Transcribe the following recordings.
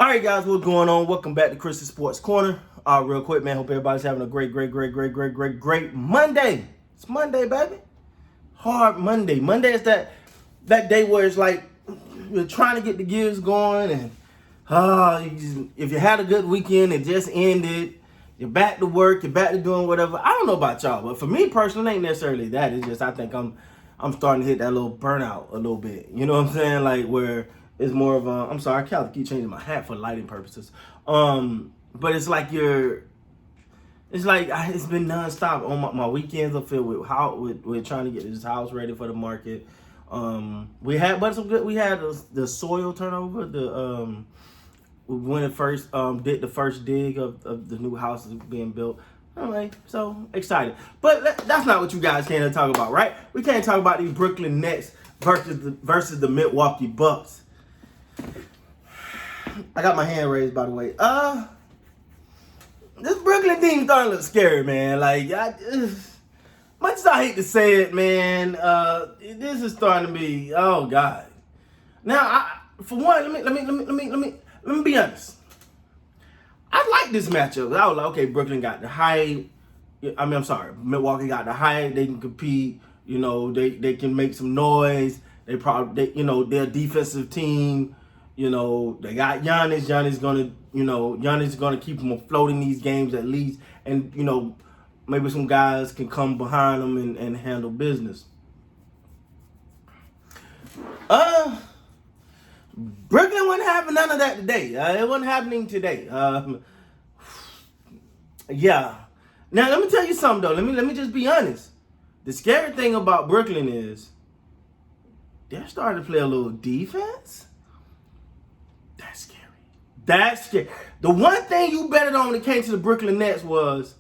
All right, guys, what's going on? Welcome back to Chris's Sports Corner. Real quick, man, hope everybody's having a great Monday. It's Monday, baby. Hard Monday. Monday is that day where it's like you're trying to get the gears going, and if you had a good weekend, it just ended. You're back to work. You're back to doing whatever. I don't know about y'all, but for me personally, it ain't necessarily that. It's just I think I'm starting to hit that little burnout a little bit. You know what I'm saying? Like where it's more of a. I'm sorry, I keep changing my hat for lighting purposes. But it's like it's been nonstop. On my weekends are filled with trying to get this house ready for the market. We had the soil turnover. When it first did the first dig of the new houses being built. Anyway, so excited. But that's not what you guys came to talk about, right? We can't talk about these Brooklyn Nets versus the Milwaukee Bucks. I got my hand raised, by the way. This Brooklyn team starting to look scary, man. Like, much as I hate to say it, man, this is starting to be, oh God. Now, for one, let me be honest. I like this matchup. I was like, okay, Brooklyn got the height. Milwaukee got the height. They can compete. You know, they can make some noise. They're a defensive team. You know, they got Giannis. Giannis gonna keep them afloat in these games at least. And, you know, maybe some guys can come behind them and handle business. Brooklyn wasn't having none of that today. It wasn't happening today. Yeah. Now let me tell you something though. Let me just be honest. The scary thing about Brooklyn is they're starting to play a little defense. That's scary. The one thing you betted on when it came to the Brooklyn Nets was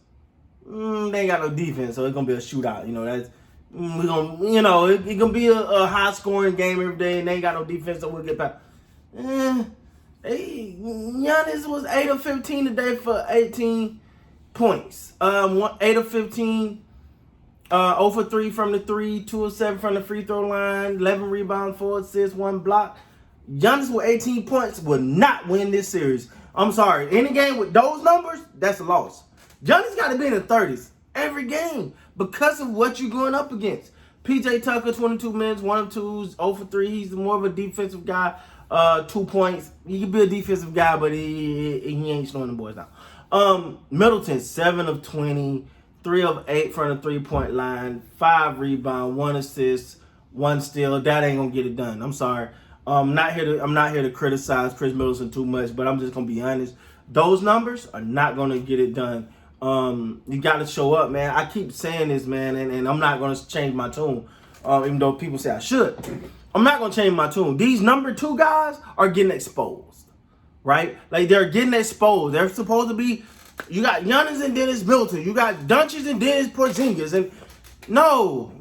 they ain't got no defense, so it's gonna be a shootout. You know that's. It's gonna be a high scoring game every day, and they ain't got no defense, so we'll get back. Giannis was 8 of 15 today for 18 points. 8 of 15, 0 for 3 from the 3, 2 of 7 from the free throw line, 11 rebounds, 4 assists, 1 block. Giannis with 18 points will not win this series. I'm sorry. Any game with those numbers, that's a loss. Giannis got to be in the 30s every game because of what you're going up against. PJ Tucker, 22 minutes, 1 of 2s, 0 for 3. He's more of a defensive guy. 2 points. He can be a defensive guy, but he ain't slowing the boys down. Middleton, 7 of 20, 3 of 8 from the 3-point line, 5 rebounds, 1 assist, 1 steal. That ain't gonna get it done. I'm sorry. I'm not here to criticize Chris Middleton too much, but I'm just gonna be honest. Those numbers are not gonna get it done. You got to show up, man. I keep saying this, man, and I'm not going to change my tune, even though people say I should. I'm not going to change my tune. These number 2 guys are getting exposed, right? Like, they're getting exposed. They're supposed to be, you got Giannis and Dennis Milton. You got Doncic and Dennis Porzingis. And no.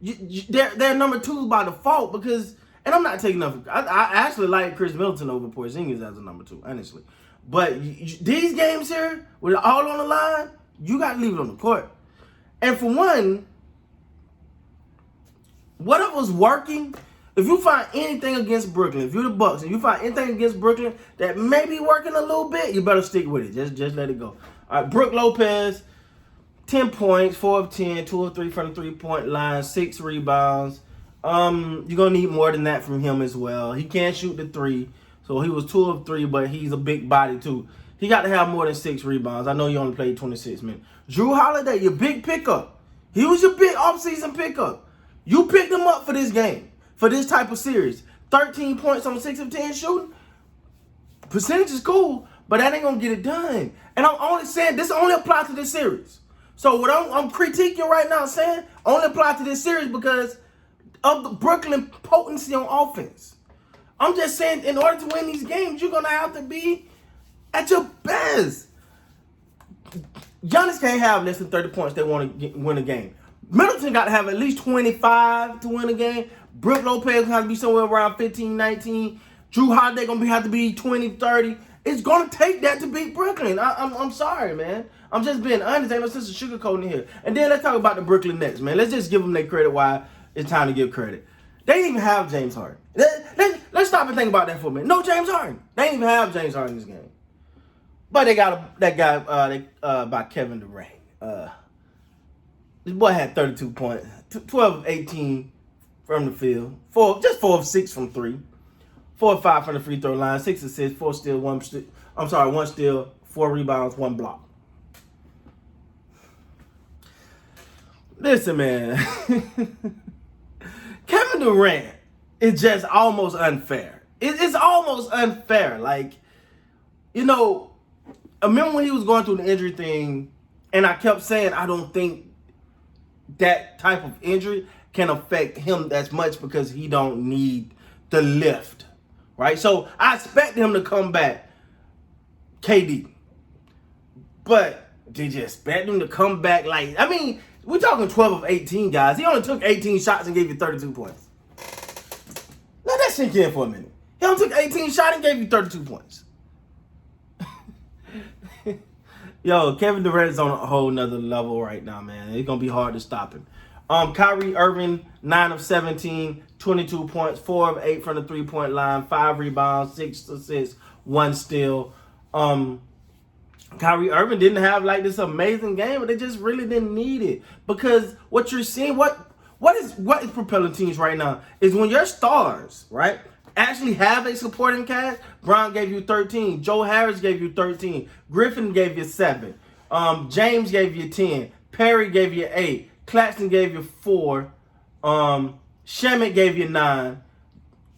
They're number 2 by default because, and I'm not taking nothing. I actually like Chris Middleton over Porzingis as a number 2, honestly. But these games here, with it all on the line, you got to leave it on the court. And for one, whatever's working, if you find anything against Brooklyn, if you're the Bucks, and you find anything against Brooklyn that may be working a little bit, you better stick with it. Just let it go. All right, Brook Lopez, 10 points, 4 of 10, 2 of 3 from the 3-point line, 6 rebounds. You're going to need more than that from him as well. He can't shoot the 3. So he was 2 of 3, but he's a big body too. He got to have more than 6 rebounds. I know he only played 26 minutes. Drew Holiday, your big pickup. He was your big offseason pickup. You picked him up for this game, for this type of series. 13 points on 6 of 10 shooting. Percentage is cool, but that ain't going to get it done. And I'm only saying this only applies to this series. So what I'm critiquing right now saying only applies to this series because of the Brooklyn potency on offense. I'm just saying, in order to win these games, you're going to have to be at your best. Giannis can't have less than 30 points they want to win a game. Middleton got to have at least 25 to win a game. Brook Lopez going to have to be somewhere around 15, 19. Drew Holiday going to have to be 20, 30. It's going to take that to beat Brooklyn. I'm sorry, man. I'm just being honest. Ain't no sense of sugarcoating here. And then let's talk about the Brooklyn Nets, man. Let's just give them their credit while it's time to give credit. They didn't even have James Harden. Let's stop and think about that for a minute. No James Harden. They didn't even have James Harden in this game. But they got that guy by Kevin Durant. This boy had 32 points, 12 of 18 from the field, 4 of 6 from 3, 4 of 5 from the free throw line, 6 assists, 4 steals, 1 steal, 4 rebounds, 1 block. Listen, man. Kevin Durant is just almost unfair. It's almost unfair. Like, you know, I remember when he was going through the injury thing, and I kept saying I don't think that type of injury can affect him as much because he don't need the lift, right? So I expect him to come back, KD. But did you expect him to come back like, I mean, we're talking 12 of 18, guys. He only took 18 shots and gave you 32 points. Let that sink in for a minute. He only took 18 shots and gave you 32 points. Yo, Kevin Durant's on a whole nother level right now, man. It's going to be hard to stop him. Kyrie Irving, 9 of 17, 22 points, 4 of 8 from the three-point line, 5 rebounds, 6 assists, 1 steal. Kyrie Irving didn't have like this amazing game, but they just really didn't need it. Because what you're seeing, what is propelling teams right now is when your stars, right, actually have a supporting cast. Brown gave you 13. Joe Harris gave you 13. Griffin gave you 7. James gave you 10. Perry gave you 8. Claxton gave you 4. Shemet gave you 9.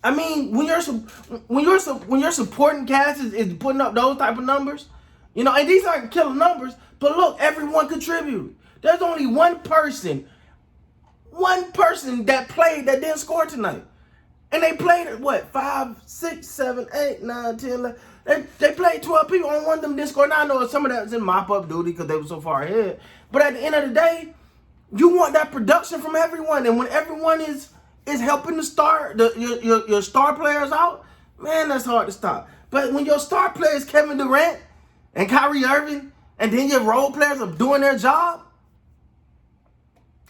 I mean, when your supporting cast is putting up those type of numbers, you know, and these aren't killer numbers, but look, everyone contributed. There's only one person that played that didn't score tonight. And they played at what? 5, 6, 7, 8, 9, 10, 11. They played 12 people. Only one of them didn't score. Now I know some of that was in mop-up duty because they were so far ahead. But at the end of the day, you want that production from everyone. And when everyone is helping your star players out, man, that's hard to stop. But when your star player is Kevin Durant and Kyrie Irving, and then your role players are doing their job,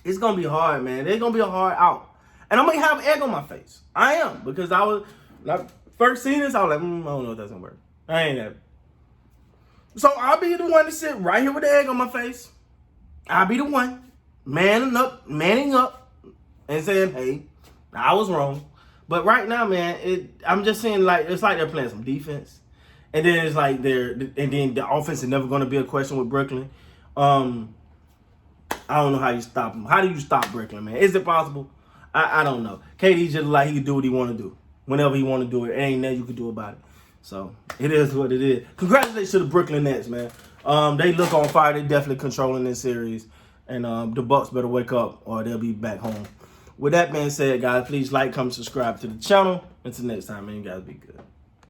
it's going to be hard, man. It's going to be a hard out. And I'm going to have egg on my face. I am. Because I was, like, first seeing this, I was like, I don't know if that's going to work. I ain't that. So I'll be the one to sit right here with the egg on my face. I'll be the one manning up, and saying, hey, I was wrong. But right now, man, I'm just saying, like, it's like they're playing some defense. And then it's like and then the offense is never going to be a question with Brooklyn. I don't know how you stop them. How do you stop Brooklyn, man? Is it possible? I don't know. KD just like he can do what he want to do. Whenever he want to do it. It ain't nothing you can do about it. So, it is what it is. Congratulations to the Brooklyn Nets, man. They look on fire. They definitely controlling this series. And the Bucks better wake up or they'll be back home. With that being said, guys, please like, comment, subscribe to the channel. Until next time, man, you guys be good.